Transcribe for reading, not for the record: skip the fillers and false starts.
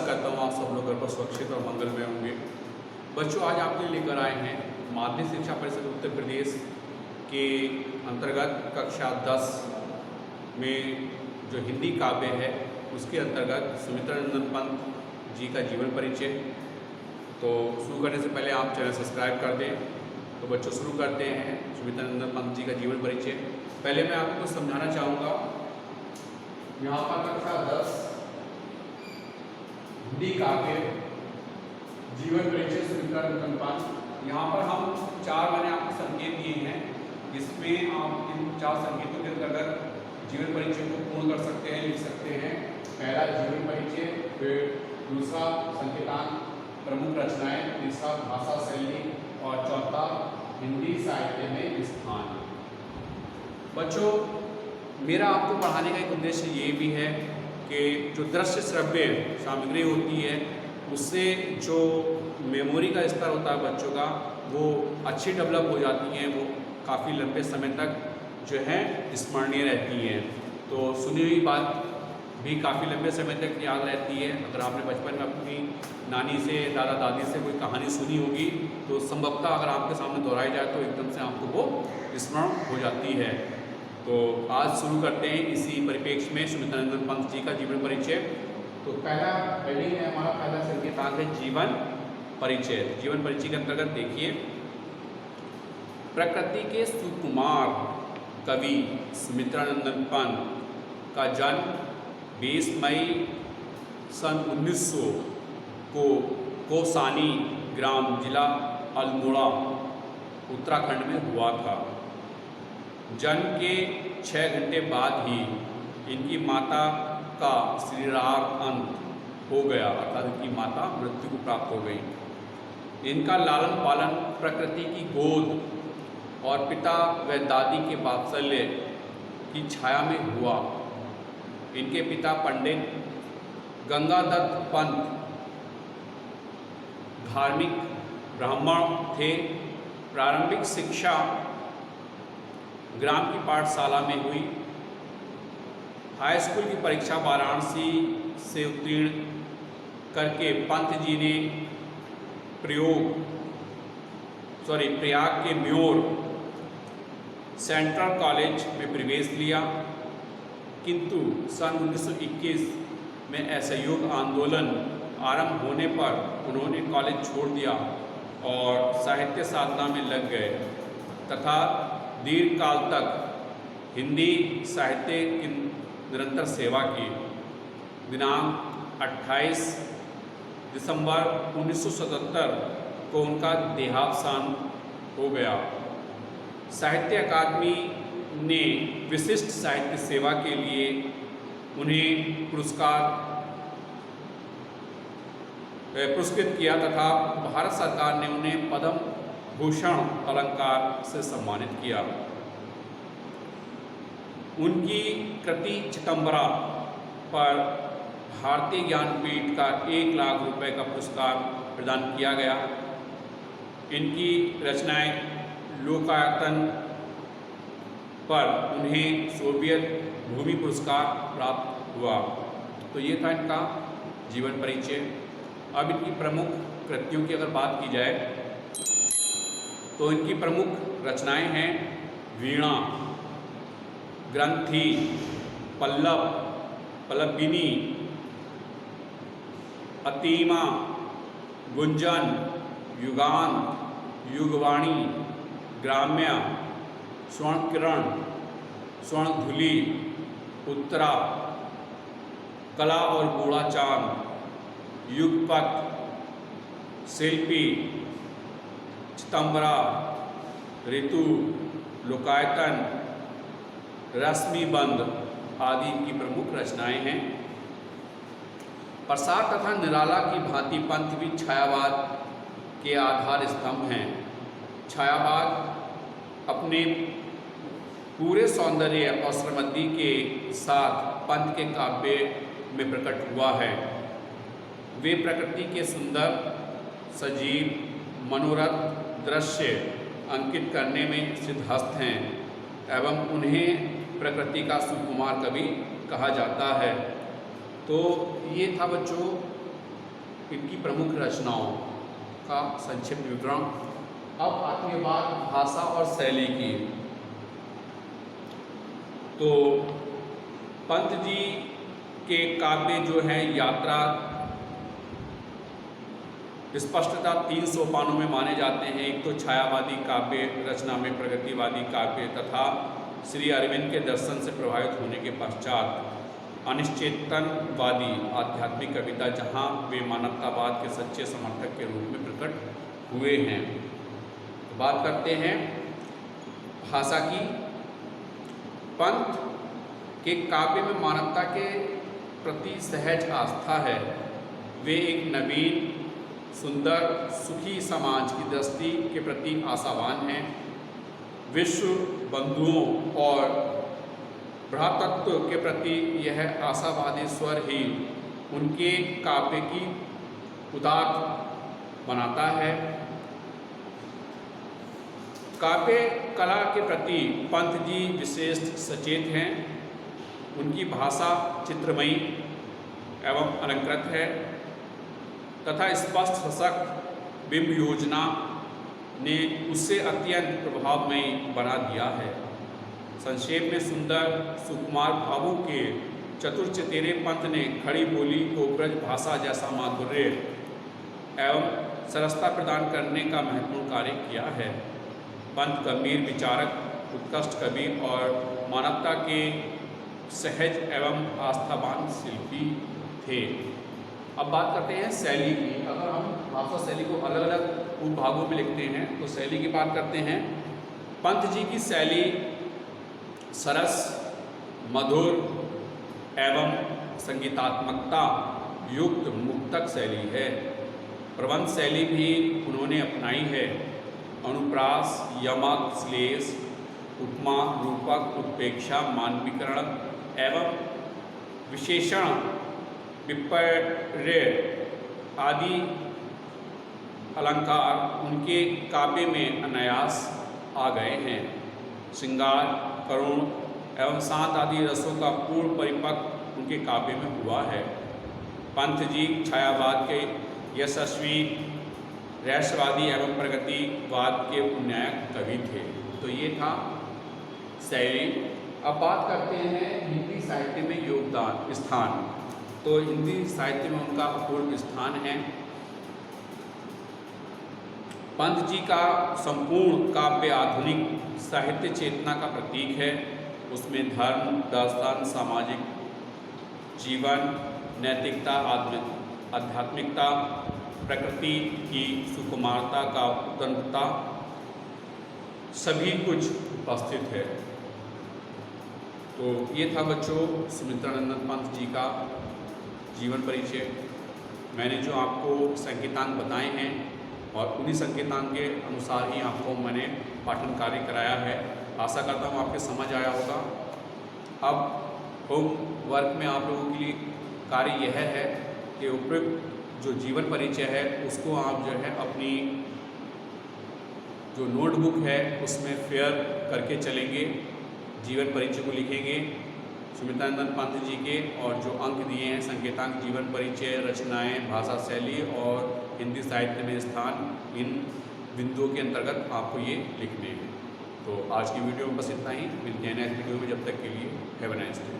करता हूँ आप सब लोग घर पर सुरक्षित और मंगलमय होंगे। बच्चों, आज आपके लिए लेकर आए हैं माध्यमिक शिक्षा परिषद उत्तर प्रदेश के अंतर्गत कक्षा 10 में जो हिंदी काव्य है उसके अंतर्गत सुमित्रानंदन पंत जी का जीवन परिचय। तो शुरू करने से पहले आप चैनल सब्सक्राइब कर दें। तो बच्चों, शुरू करते हैं सुमित्रानंदन पंत जी का जीवन परिचय। पहले मैं आपको समझाना चाहूँगा, यहाँ पर कक्षा 10 हिंदी काव्य जीवन परिचय सुमित्रानंदन पंत। यहाँ पर हम 4 मैंने आपको संकेत दिए हैं, जिसमें आप इन 4 संकेतों के अंतर्गत जीवन परिचय को पूर्ण कर सकते हैं, लिख सकते हैं। पहला जीवन परिचय, फिर दूसरा संकेतांक प्रमुख रचनाएं, तीसरा भाषा शैली और चौथा हिंदी साहित्य में स्थान। बच्चों, मेरा आपको पढ़ाने का एक उद्देश्य ये भी है कि जो दृश्य श्रव्य सामग्री होती है उससे जो मेमोरी का स्तर होता है बच्चों का, वो अच्छी डेवलप हो जाती हैं, वो काफ़ी लंबे समय तक जो है स्मरणीय रहती हैं। तो सुनी हुई बात भी काफ़ी लंबे समय तक याद रहती है। अगर आपने बचपन में अपनी नानी से, दादा दादी से कोई कहानी सुनी होगी तो संभवतः अगर आपके सामने दोहराई जाए तो एकदम से आपको वो स्मरण हो जाती है। तो आज शुरू करते हैं इसी परिप्रेक्ष्य में सुमित्रानंदन पंत जी का जीवन परिचय। तो पहला हेडिंग है हमारा, पहला संकेतांक है जीवन परिचय। जीवन परिचय के अंतर्गत देखिए, प्रकृति के सुकुमार कवि सुमित्रानंदन पंत का जन्म 20 मई सन 1900 को कोसानी ग्राम जिला अल्मोड़ा उत्तराखंड में हुआ था। जन्म के 6 घंटे बाद ही इनकी माता का शरीरार्थ अंत हो गया, अर्थात इनकी माता मृत्यु को प्राप्त हो गई। इनका लालन पालन प्रकृति की गोद और पिता व दादी के वात्सल्य की छाया में हुआ। इनके पिता पंडित गंगादत्त पंत धार्मिक ब्राह्मण थे। प्रारंभिक शिक्षा ग्राम की पाठशाला में हुई। हाई स्कूल की परीक्षा वाराणसी से उत्तीर्ण करके पंत जी ने प्रयाग के म्योर सेंट्रल कॉलेज में प्रवेश लिया, किंतु सन 1921 में असहयोग आंदोलन आरंभ होने पर उन्होंने कॉलेज छोड़ दिया और साहित्य साधना में लग गए तथा दीर्घकाल तक हिंदी साहित्य की निरंतर सेवा की। दिनांक 28 दिसंबर 1977 को उनका देहावसान हो गया। साहित्य अकादमी ने विशिष्ट साहित्य सेवा के लिए उन्हें पुरस्कृत किया तथा भारत सरकार ने उन्हें पद्म भूषण अलंकार से सम्मानित किया। उनकी कृति चितंबरा पर भारतीय ज्ञानपीठ का 1 लाख रुपए का पुरस्कार प्रदान किया गया। इनकी रचनाएं लोकायतन पर उन्हें सोवियत भूमि पुरस्कार प्राप्त हुआ। तो ये था इनका जीवन परिचय। अब इनकी प्रमुख कृतियों की अगर बात की जाए तो इनकी प्रमुख रचनाएं हैं वीणा, ग्रंथि, पल्लव, पल्लविनी, अतिमा, गुंजन, युगान, युगवाणी, ग्राम्य, स्वर्ण किरण, स्वर्णधुली, उत्तरा, कला और गूढ़ाचार, युगपथ, शिल्पी, चितंबरा, ऋतु, लोकायतन, रश्मिबंध आदि की प्रमुख रचनाएं हैं। प्रसार तथा निराला की भांति पंत भी छायावाद के आधार स्तंभ हैं। छायावाद अपने पूरे सौंदर्य और समृद्धि के साथ पंत के काव्य में प्रकट हुआ है। वे प्रकृति के सुंदर, सजीव, मनोरथ दृश्य अंकित करने में सिद्धहस्त हैं एवं उन्हें प्रकृति का सुकुमार कवि कहा जाता है। तो ये था बच्चों इनकी प्रमुख रचनाओं का संक्षिप्त विवरण। अब आती है बात भाषा और शैली की। तो पंत जी के काव्य जो है यात्रा स्पष्टता 3 सोपानों में माने जाते हैं। एक तो छायावादी काव्य रचना में प्रगतिवादी काव्य तथा श्री अरविंद के दर्शन से प्रभावित होने के पश्चात अनिश्चेतनवादी आध्यात्मिक कविता, जहाँ वे मानवतावाद के सच्चे समर्थक के रूप में प्रकट हुए हैं। तो बात करते हैं भाषा की। पंत के काव्य में मानवता के प्रति सहज आस्था है। वे एक नवीन, सुंदर, सुखी समाज की दृष्टि के प्रति आशावान हैं। विश्व बंधुओं और भ्रातृत्व के प्रति यह आशावादी स्वर ही उनके काव्य की उदात्त बनाता है। काव्य कला के प्रति पंत जी विशेष सचेत हैं। उनकी भाषा चित्रमयी एवं अलंकृत है तथा स्पष्ट सशक्त बिंब योजना ने उससे अत्यंत प्रभावमयी बना दिया है। संक्षेप में सुंदर सुकुमार भावों के चतुर चतेरे पंत ने खड़ी बोली को ब्रज भाषा जैसा माधुर्य एवं सरसता प्रदान करने का महत्वपूर्ण कार्य किया है। पंत गंभीर विचारक, उत्कृष्ट कवि और मानवता के सहज एवं आस्थावान शिल्पी थे। अब बात करते हैं शैली की। अगर हम भाषा शैली को अलग अलग उपभागों में लिखते हैं तो शैली की बात करते हैं। पंत जी की शैली सरस, मधुर एवं संगीतात्मकता युक्त मुक्तक शैली है। प्रबंध शैली भी उन्होंने अपनाई है। अनुप्रास, यमक, श्लेष, उपमा, रूपक, उत्प्रेक्षा, मानवीकरण एवं विशेषण, विपर्य आदि अलंकार उनके काव्य में अनायास आ गए हैं। श्रृंगार, करुण एवं शांत आदि रसों का पूर्ण परिपक्व उनके काव्य में हुआ है। पंत जी छायावाद के यशस्वी, रहस्यवादी एवं प्रगतिवाद के उन्नायक कवि थे। तो ये था शैली। अब बात करते हैं हिंदी साहित्य में योगदान स्थान। तो हिंदी साहित्य में उनका अपूर्व स्थान है। पंत जी का संपूर्ण काव्य आधुनिक साहित्य चेतना का प्रतीक है। उसमें धर्म, दर्शन, सामाजिक जीवन, नैतिकता, आध्यात्मिकता, प्रकृति की सुकुमारता का उद्दंडता सभी कुछ उपस्थित है। तो ये था बच्चों सुमित्रानंद पंत जी का जीवन परिचय। मैंने जो आपको संकेतांक बताए हैं और उन्हीं संकेतांक के अनुसार ही आपको मैंने पाठन कार्य कराया है। आशा करता हूँ आपके समझ आया होगा। अब होम वर्क में आप लोगों के लिए कार्य यह है कि उपयुक्त जो जीवन परिचय है उसको आप जो है अपनी जो नोटबुक है उसमें फेयर करके चलेंगे। जीवन परिचय को लिखेंगे सुमित्रानंद पंत जी के, और जो अंक दिए हैं संकेतांक, जीवन परिचय, रचनाएं, भाषा शैली और हिंदी साहित्य में स्थान, इन बिंदुओं के अंतर्गत आपको ये लिखने हैं। तो आज की वीडियो में बस इतना ही। मिलते हैं नेक्स्ट वीडियो में। जब तक के लिए हैव अ नाइस डे।